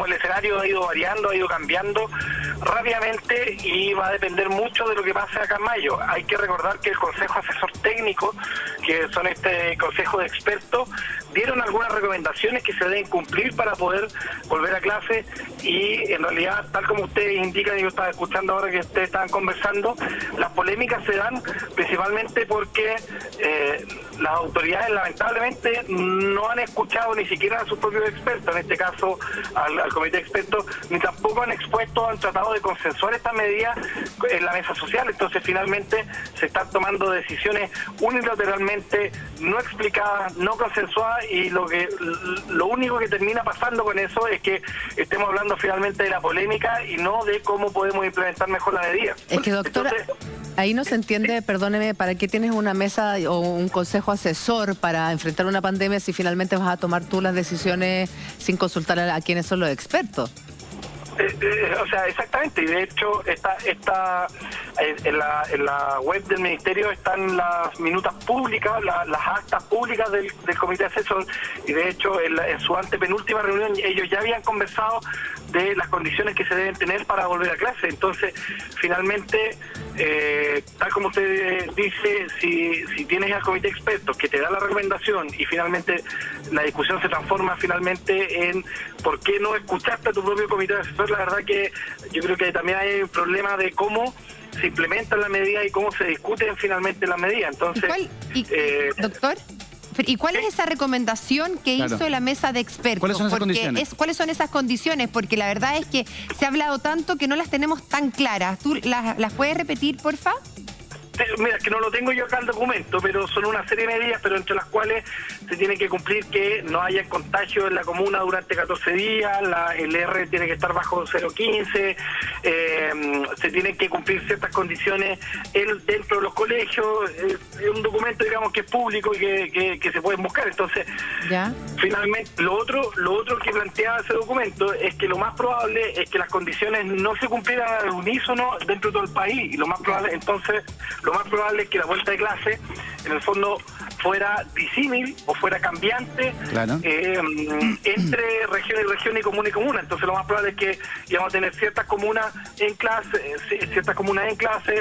como el escenario ha ido variando, ha ido cambiando rápidamente y va a depender mucho de lo que pase acá en mayo. Hay que recordar que el Consejo Asesor Técnico, que son este consejo de expertos, dieron algunas recomendaciones que se deben cumplir para poder volver a clase y en realidad, tal como ustedes indican, y yo estaba escuchando ahora que ustedes estaban conversando, las polémicas se dan principalmente porque las autoridades lamentablemente no han escuchado ni siquiera a sus propios expertos, en este caso al comité de expertos, ni tampoco han tratado de consensuar estas medidas en la mesa social. Entonces finalmente se están tomando decisiones unilateralmente, no explicadas, no consensuadas, y lo único que termina pasando con eso es que estemos hablando finalmente de la polémica y no de cómo podemos implementar mejor la medida. Es que, doctora, ahí no se entiende, perdóneme, ¿para qué tienes una mesa o un consejo asesor para enfrentar una pandemia si finalmente vas a tomar tú las decisiones sin consultar a quienes son los expertos? O sea, exactamente, y de hecho en la web del Ministerio están las minutas públicas, las actas públicas del comité asesor, y de hecho en su antepenúltima reunión ellos ya habían conversado de las condiciones que se deben tener para volver a clase. Entonces, finalmente, tal como usted dice, si tienes al comité de expertos que te da la recomendación y finalmente la discusión se transforma finalmente en por qué no escuchaste a tu propio comité de asesor, la verdad que yo creo que también hay un problema de cómo se implementan las medidas y cómo se discuten finalmente las medidas. Entonces, doctor, ¿y cuál es esa recomendación que hizo la mesa de expertos? ¿Cuáles son esas condiciones? ¿Cuáles son esas condiciones? Porque la verdad es que se ha hablado tanto que no las tenemos tan claras. ¿Tú las puedes repetir, porfa? Mira, que no lo tengo yo acá el documento, pero son una serie de medidas, pero entre las cuales se tiene que cumplir que no haya contagio en la comuna durante 14 días, el R tiene que estar bajo 0,15, se tienen que cumplir ciertas condiciones dentro de los colegios, es un documento, digamos, que es público y que se pueden buscar. Entonces, ¿ya? Finalmente, lo otro que planteaba ese documento es que lo más probable es que las condiciones no se cumplieran al unísono dentro de todo el país, y lo más probable es que la vuelta de clase, en el fondo, fuera disímil o fuera cambiante, claro, entre región y región y comuna y comuna. Entonces lo más probable es que íbamos a tener ciertas comunas en clase,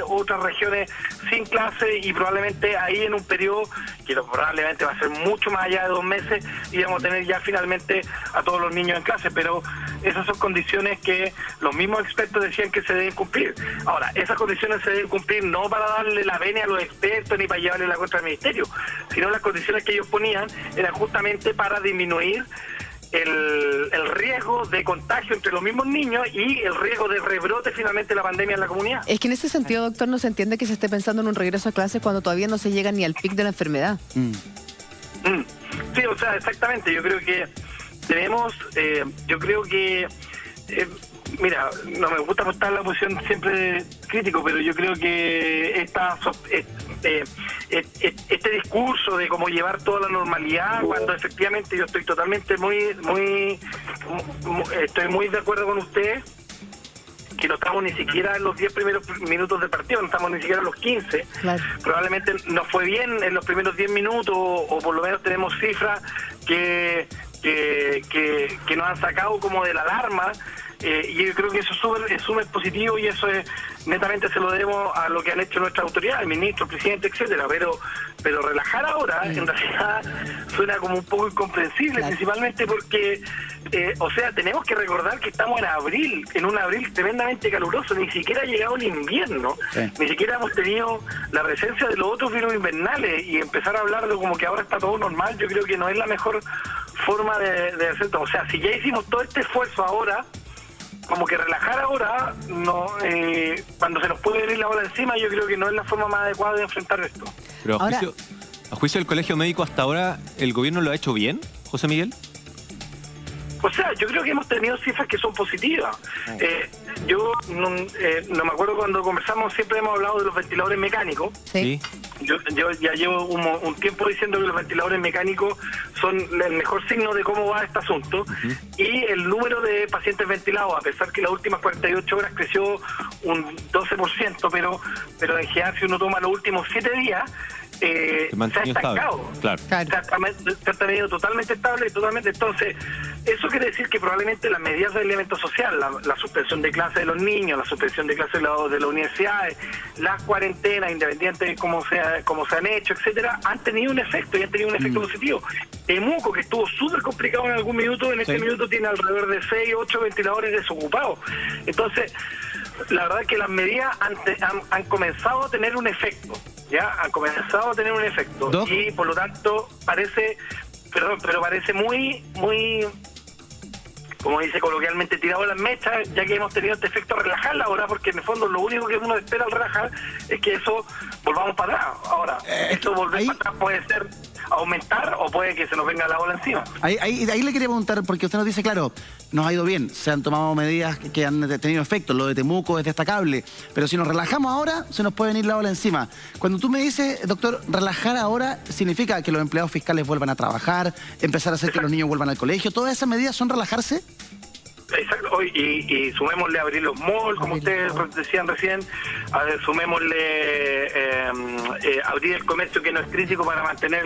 otras regiones sin clase, y probablemente ahí en un periodo que probablemente va a ser mucho más allá de 2 meses, íbamos a tener ya finalmente a todos los niños en clase. Pero esas son condiciones que los mismos expertos decían que se deben cumplir. Ahora, esas condiciones se deben cumplir no para darle la venia a los expertos ni para llevarle la contra al ministerio, sino las condiciones que ellos ponían eran justamente para disminuir el riesgo de contagio entre los mismos niños y el riesgo de rebrote finalmente de la pandemia en la comunidad. Es que en ese sentido, doctor, no se entiende que se esté pensando en un regreso a clases cuando todavía no se llega ni al pic de la enfermedad. Sí, o sea, exactamente. Yo creo que tenemos, mira, no me gusta mostrar la posición siempre crítico, pero yo creo que este discurso de cómo llevar toda la normalidad, cuando efectivamente yo estoy totalmente estoy muy de acuerdo con usted, que no estamos ni siquiera en los 10 primeros minutos del partido, no estamos ni siquiera en los 15. Claro. Probablemente nos fue bien en los primeros 10 minutos, o por lo menos tenemos cifras que nos han sacado como de la alarma. Y yo creo que eso es súper positivo, y eso netamente se lo debemos a lo que han hecho nuestras autoridades, el ministro, el presidente, etcétera. Pero relajar ahora, en realidad, suena como un poco incomprensible, claro, principalmente porque, tenemos que recordar que estamos en un abril tremendamente caluroso, ni siquiera ha llegado el invierno, ni siquiera hemos tenido la presencia de los otros virus invernales, y empezar a hablarlo como que ahora está todo normal, yo creo que no es la mejor forma de hacer todo. O sea, si ya hicimos todo este esfuerzo ahora, como que relajar ahora, no, cuando se nos puede venir la bola encima, yo creo que no es la forma más adecuada de enfrentar esto. Pero a juicio del Colegio Médico, hasta ahora, ¿el gobierno lo ha hecho bien, José Miguel? O sea, yo creo que hemos tenido cifras que son positivas. Yo no me acuerdo cuando conversamos, siempre hemos hablado de los ventiladores mecánicos. Sí. Yo ya llevo un tiempo diciendo que los ventiladores mecánicos son el mejor signo de cómo va este asunto. Y el número de pacientes ventilados, a pesar que las últimas 48 horas creció un 12%, pero en general, si uno toma los últimos 7 días, se ha estancado. Claro. Se ha tenido totalmente estable, totalmente. Entonces, eso quiere decir que probablemente las medidas de aislamiento social, la suspensión de clases de los niños, la suspensión de clases de las universidades, las cuarentenas, independientes de cómo se han hecho, etcétera, han tenido un efecto y han tenido un efecto positivo. Temuco, que estuvo súper complicado en algún minuto, en este minuto tiene alrededor de 6, 8 ventiladores desocupados. Entonces, la verdad es que las medidas han comenzado a tener un efecto, ¿ya? Han comenzado a tener un efecto. Doc. Y por lo tanto parece, pero parece muy, como dice coloquialmente, tirado las mechas, ya que hemos tenido este efecto relajarla ahora, porque en el fondo lo único que uno espera al relajar es que eso volvamos para atrás. Ahora, eso volver para atrás puede ser aumentar o puede que se nos venga la ola encima. Ahí le quería preguntar, porque usted nos dice, claro, nos ha ido bien, se han tomado medidas que han tenido efecto, lo de Temuco es destacable, pero si nos relajamos ahora, se nos puede venir la ola encima. Cuando tú me dices, doctor, relajar ahora significa que los empleados fiscales vuelvan a trabajar, empezar a hacer que los niños vuelvan al colegio, ¿todas esas medidas son relajarse? Exacto, y sumémosle abrir los malls, como ustedes decían recién, sumémosle abrir el comercio, que no es crítico para mantener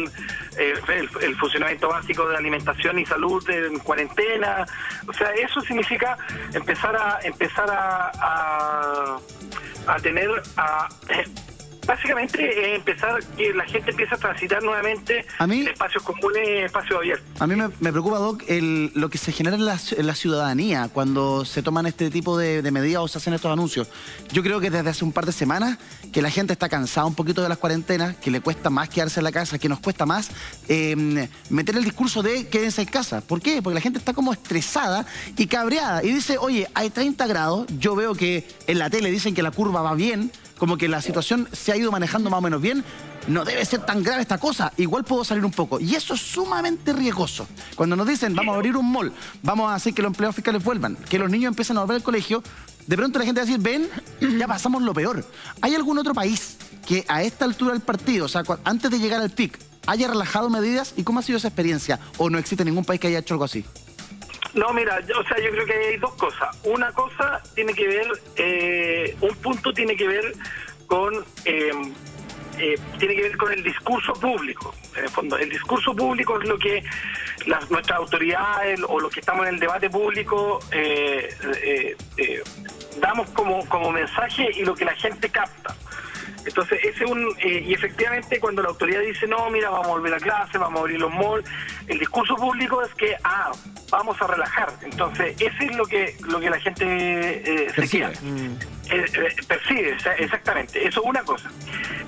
el funcionamiento básico de alimentación y salud en cuarentena. O sea, eso significa empezar a tener básicamente empezar que la gente empiece a transitar nuevamente espacios comunes, espacios abiertos. A mí me preocupa, Doc, lo que se genera en la ciudadanía cuando se toman este tipo de medidas o se hacen estos anuncios. Yo creo que desde hace un par de semanas que la gente está cansada un poquito de las cuarentenas, que le cuesta más quedarse en la casa, que nos cuesta más meter el discurso de quédense en casa. ¿Por qué? Porque la gente está como estresada y cabreada y dice, oye, hay 30 grados, yo veo que en la tele dicen que la curva va bien, como que la situación se ha ido manejando más o menos bien, no debe ser tan grave esta cosa, igual puedo salir un poco. Y eso es sumamente riesgoso. Cuando nos dicen, vamos a abrir un mall, vamos a hacer que los empleados fiscales vuelvan, que los niños empiecen a volver al colegio, de pronto la gente va a decir, ven, ya pasamos lo peor. ¿Hay algún otro país que a esta altura del partido, o sea, antes de llegar al pic, haya relajado medidas? ¿Y cómo ha sido esa experiencia? ¿O no existe ningún país que haya hecho algo así? No, mira, yo creo que hay dos cosas. Una cosa tiene que ver, un punto tiene que ver con el discurso público. En el fondo, el discurso público es lo que nuestras autoridades o los que estamos en el debate público damos como mensaje y lo que la gente capta. Entonces, y efectivamente cuando la autoridad dice, no, mira, vamos a volver a clase, vamos a abrir los malls, el discurso público es que, vamos a relajar. Entonces, ese es lo que la gente se queda. Percibe, exactamente. Eso es una cosa.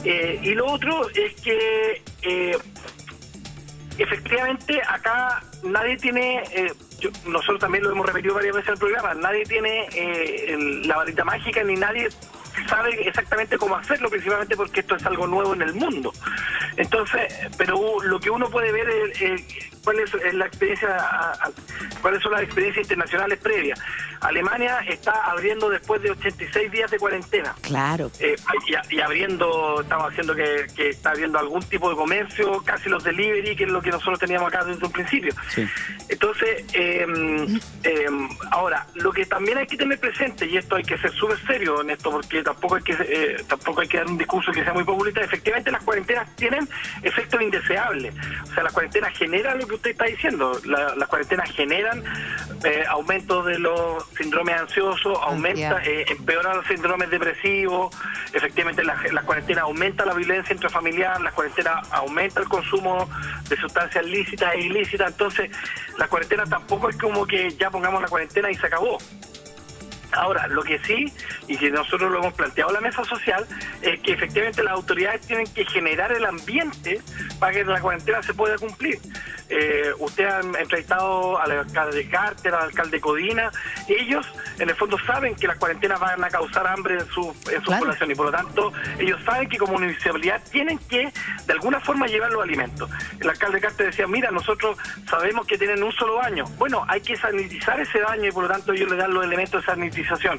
Y lo otro es que, efectivamente, acá nadie tiene... nosotros también lo hemos repetido varias veces en el programa, nadie tiene la varita mágica ni nadie sabe exactamente cómo hacerlo, principalmente porque esto es algo nuevo en el mundo. Entonces, pero lo que uno puede ver es cuáles son las experiencias internacionales previas. Alemania está abriendo después de 86 días de cuarentena. Claro. Y abriendo, estamos haciendo que está abriendo algún tipo de comercio, casi los delivery, que es lo que nosotros teníamos acá desde un principio. Sí. Entonces, ahora, lo que también hay que tener presente, y esto hay que ser súper serio en esto, porque tampoco hay que dar un discurso que sea muy populista. Efectivamente, las cuarentenas tienen efectos indeseables. O sea, las cuarentenas generan lo que usted está diciendo. Las cuarentenas generan aumento de los síndromes ansiosos, empeoran los síndromes depresivos. Efectivamente, las cuarentenas aumentan la violencia intrafamiliar, las cuarentenas aumentan el consumo de sustancias lícitas e ilícitas. Entonces, la cuarentena tampoco es como que ya pongamos la cuarentena y se acabó. Ahora, lo que sí, y que nosotros lo hemos planteado en la mesa social, es que efectivamente las autoridades tienen que generar el ambiente para que la cuarentena se pueda cumplir. Ustedes han entrevistado al alcalde de Carter, al alcalde de Codina. Ellos, en el fondo, saben que las cuarentenas van a causar hambre en su población y, por lo tanto, ellos saben que como municipalidad tienen que, de alguna forma, llevar los alimentos. El alcalde de Carter decía, mira, nosotros sabemos que tienen un solo baño. Bueno, hay que sanitizar ese baño y, por lo tanto, ellos le dan los elementos de sanitización.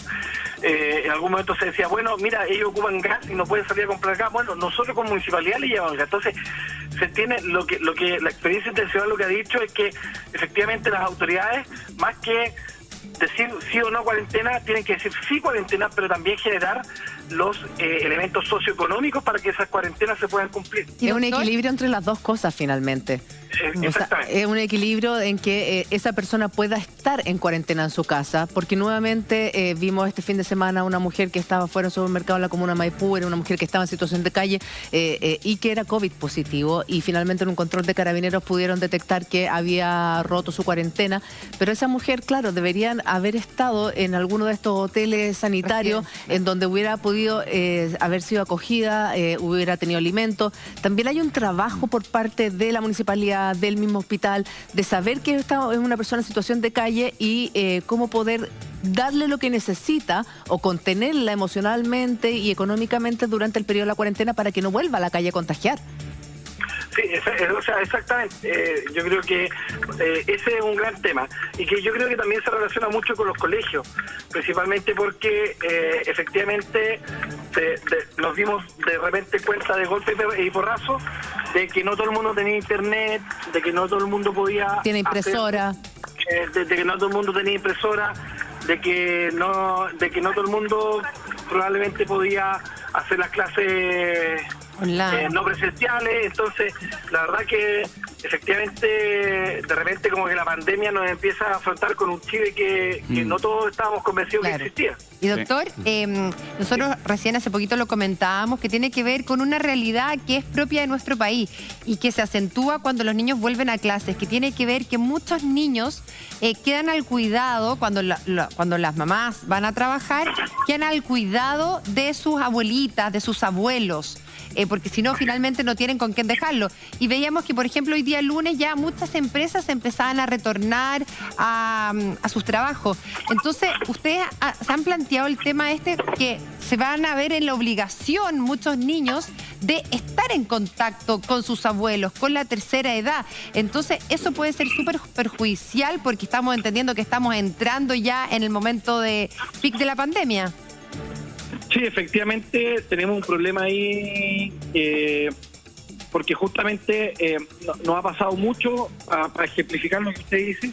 En algún momento se decía, bueno, mira, ellos ocupan gas y no pueden salir a comprar gas. Bueno, nosotros como municipalidad le llevamos gas. Entonces, se tiene lo que la experiencia intencional lo que ha dicho es que efectivamente las autoridades, más que decir sí o no cuarentena, tienen que decir sí cuarentena, pero también generar los elementos socioeconómicos para que esas cuarentenas se puedan cumplir. Es un equilibrio entre las dos cosas finalmente. O sea, es un equilibrio en que esa persona pueda estar en cuarentena en su casa, porque nuevamente vimos este fin de semana una mujer que estaba fuera del supermercado en la comuna Maipú, era una mujer que estaba en situación de calle y que era COVID positivo, y finalmente en un control de carabineros pudieron detectar que había roto su cuarentena, pero esa mujer, claro, deberían haber estado en alguno de estos hoteles sanitarios en donde hubiera podido haber sido acogida, hubiera tenido alimento. También hay un trabajo por parte de la municipalidad, del mismo hospital, de saber que esta es una persona en situación de calle y cómo poder darle lo que necesita o contenerla emocionalmente y económicamente durante el periodo de la cuarentena para que no vuelva a la calle a contagiar. Sí, o sea, exactamente. Yo creo que ese es un gran tema y que yo creo que también se relaciona mucho con los colegios, principalmente porque efectivamente nos dimos de repente cuenta de golpe y porrazo de que no todo el mundo tenía internet, de que no todo el mundo podía... Tiene impresora. De que no todo el mundo tenía impresora, de que no todo el mundo probablemente podía hacer las clases no presenciales. Entonces, la verdad que efectivamente de repente como que la pandemia nos empieza a afrontar con un Chile que no todos estábamos convencidos que existía. Y doctor, nosotros recién hace poquito lo comentábamos, que tiene que ver con una realidad que es propia de nuestro país y que se acentúa cuando los niños vuelven a clases, que tiene que ver que muchos niños quedan al cuidado, cuando las mamás van a trabajar, quedan al cuidado de sus abuelitas, de sus abuelos. Porque si no, finalmente no tienen con quién dejarlo. Y veíamos que, por ejemplo, hoy día lunes ya muchas empresas empezaban a retornar a sus trabajos. Entonces, ustedes se han planteado el tema que se van a ver en la obligación muchos niños de estar en contacto con sus abuelos, con la tercera edad. Entonces, eso puede ser súper perjudicial porque estamos entendiendo que estamos entrando ya en el momento de pic de la pandemia. Sí, efectivamente tenemos un problema ahí porque justamente nos ha pasado mucho, para ejemplificar lo que usted dice,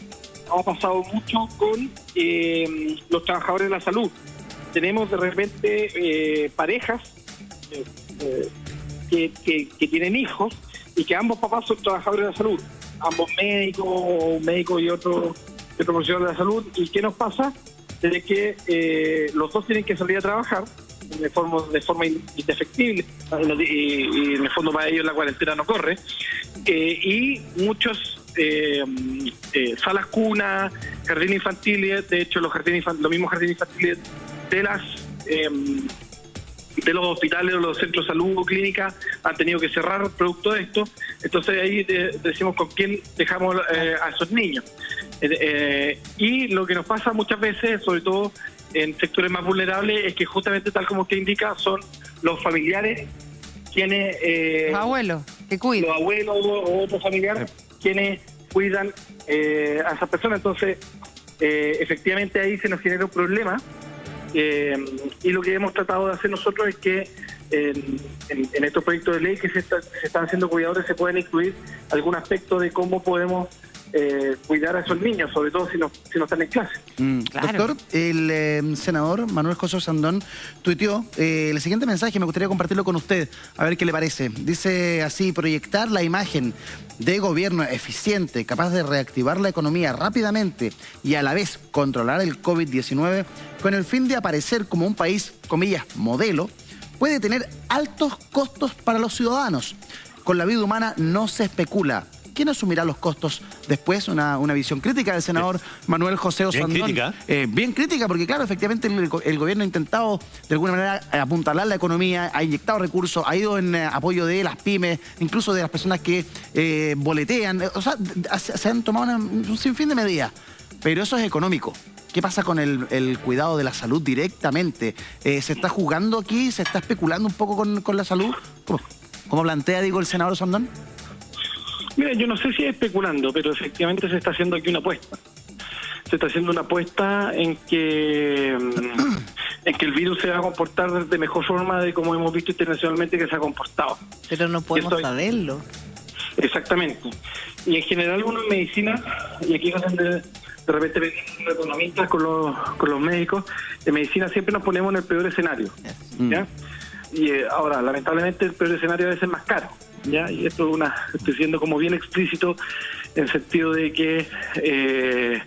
nos ha pasado mucho con los trabajadores de la salud. Tenemos de repente parejas que tienen hijos y que ambos papás son trabajadores de la salud, ambos médicos, un médico y otro profesional de la salud. ¿Y qué nos pasa? De que los dos tienen que salir a trabajar de forma indefectible y en el fondo para ellos la cuarentena no corre, y muchos salas cuna, jardines infantiles, de hecho los mismos jardines infantiles de los hospitales o los centros de salud o clínicas han tenido que cerrar producto de esto. Entonces ahí decimos con quién dejamos a esos niños. Y lo que nos pasa muchas veces, sobre todo en sectores más vulnerables, es que justamente tal como usted indica, son los familiares quienes... los abuelos que cuidan. Los abuelos o otros familiares quienes cuidan a esas personas. Entonces, efectivamente ahí se nos genera un problema. Y lo que hemos tratado de hacer nosotros es que en estos proyectos de ley que se están haciendo cuidadores se pueden incluir algún aspecto de cómo podemos cuidar a esos niños, sobre todo si no están en clase. Claro. Doctor, el senador Manuel José Osandón tuiteó el siguiente mensaje, me gustaría compartirlo con usted, a ver qué le parece. Dice así: proyectar la imagen de gobierno eficiente, capaz de reactivar la economía rápidamente y a la vez controlar el COVID-19 con el fin de aparecer como un país, comillas, modelo, puede tener altos costos para los ciudadanos. Con la vida humana no se especula. ¿Quién asumirá los costos después? Una visión crítica del senador Manuel José Osandón. Bien crítica. Bien crítica, porque claro, efectivamente el gobierno ha intentado de alguna manera apuntalar la economía, ha inyectado recursos, ha ido en apoyo de las pymes, incluso de las personas que boletean. O sea, se han tomado un sinfín de medidas, pero eso es económico. ¿Qué pasa con el cuidado de la salud directamente? ¿Se está jugando aquí? ¿Se está especulando un poco con la salud? ¿Cómo plantea, digo, el senador Osandón? Mira, yo no sé si es especulando, pero efectivamente se está haciendo aquí una apuesta. Se está haciendo una apuesta en que el virus se va a comportar de mejor forma de como hemos visto internacionalmente que se ha comportado. Pero no podemos saberlo. Exactamente. Y en general uno en medicina, y aquí es donde de repente venimos los economistas con los médicos de medicina, siempre nos ponemos en el peor escenario, ¿ya? Y ahora, lamentablemente, el peor escenario a veces es más caro, ¿ya? Y esto estoy siendo como bien explícito en el sentido de que,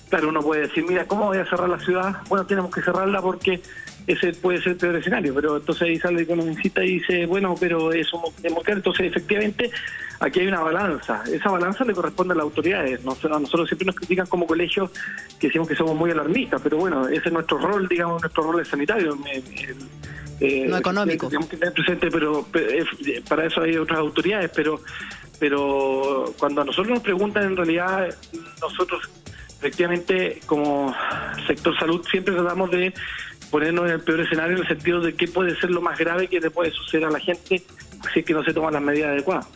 claro, uno puede decir, mira, ¿cómo voy a cerrar la ciudad? Bueno, tenemos que cerrarla porque ese puede ser el peor escenario, pero entonces ahí sale el economista y dice, bueno, pero eso es muy caro. Entonces, efectivamente, aquí hay una balanza. Esa balanza le corresponde a las autoridades. A nosotros siempre nos critican como colegios que decimos que somos muy alarmistas, pero bueno, ese es nuestro rol, digamos, nuestro rol es sanitario. No económico. Tenemos que tener presente, pero para eso hay otras autoridades, pero cuando a nosotros nos preguntan, en realidad, nosotros, efectivamente, como sector salud, siempre tratamos de ponernos en el peor escenario en el sentido de qué puede ser lo más grave que le puede suceder a la gente si es que no se toman las medidas adecuadas.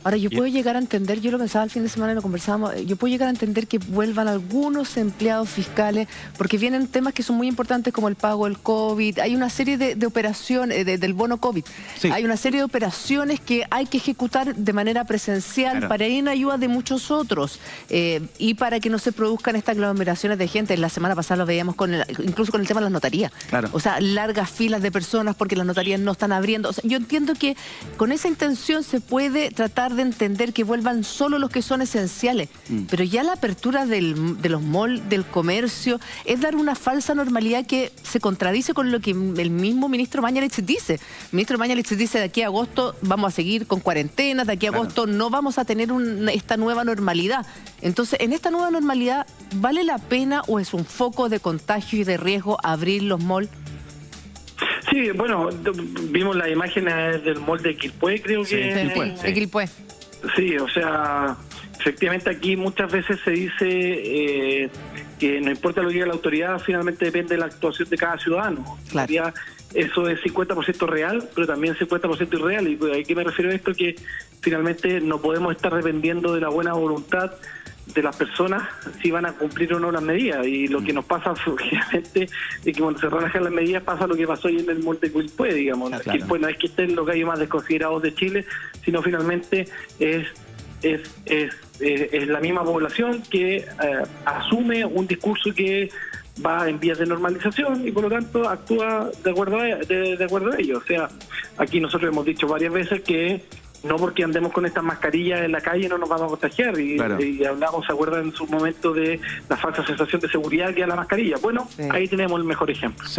Ahora, yo puedo llegar a entender, yo lo pensaba el fin de semana y lo conversábamos, yo puedo llegar a entender que vuelvan algunos empleados fiscales, porque vienen temas que son muy importantes como el pago del COVID, hay una serie de operaciones, del bono COVID, sí. Hay una serie de operaciones que hay que ejecutar de manera presencial, claro, para ir en ayuda de muchos otros, y para que no se produzcan estas aglomeraciones de gente. La semana pasada lo veíamos incluso con el tema de las notarías, claro. O sea, largas filas de personas porque las notarías no están abriendo. O sea, yo entiendo que con esa intención se puede tratar de entender que vuelvan solo los que son esenciales, pero ya la apertura de los malls, del comercio, es dar una falsa normalidad que se contradice con lo que el mismo ministro Mañalich dice. El ministro Mañalich dice, de aquí a agosto vamos a seguir con cuarentenas, de aquí a agosto no vamos a tener esta nueva normalidad. Entonces, en esta nueva normalidad, ¿vale la pena o es un foco de contagio y de riesgo abrir los malls? Sí, bueno, vimos las imágenes del mall de Quilpué, creo que... Sí, Quilpué. Sí, o sea, efectivamente aquí muchas veces se dice que no importa lo que diga la autoridad, finalmente depende de la actuación de cada ciudadano. Claro. Eso es 50% real, pero también 50% irreal. ¿Y a qué me refiero a esto? Que finalmente no podemos estar dependiendo de la buena voluntad de las personas si van a cumplir o no las medidas, y lo que nos pasa finalmente es que cuando se relajan las medidas pasa lo que pasó hoy en el monte Quilpué, digamos. Claro. Quilpué no es que estén los gallos más desconsiderados de Chile, sino finalmente es la misma población que asume un discurso que va en vías de normalización y por lo tanto actúa de acuerdo a ello. O sea, aquí nosotros hemos dicho varias veces que no porque andemos con estas mascarillas en la calle no nos vamos a contagiar, y, claro, y hablamos, ¿se acuerdan en su momento de la falsa sensación de seguridad que da la mascarilla? Bueno, sí, ahí tenemos el mejor ejemplo. Sí.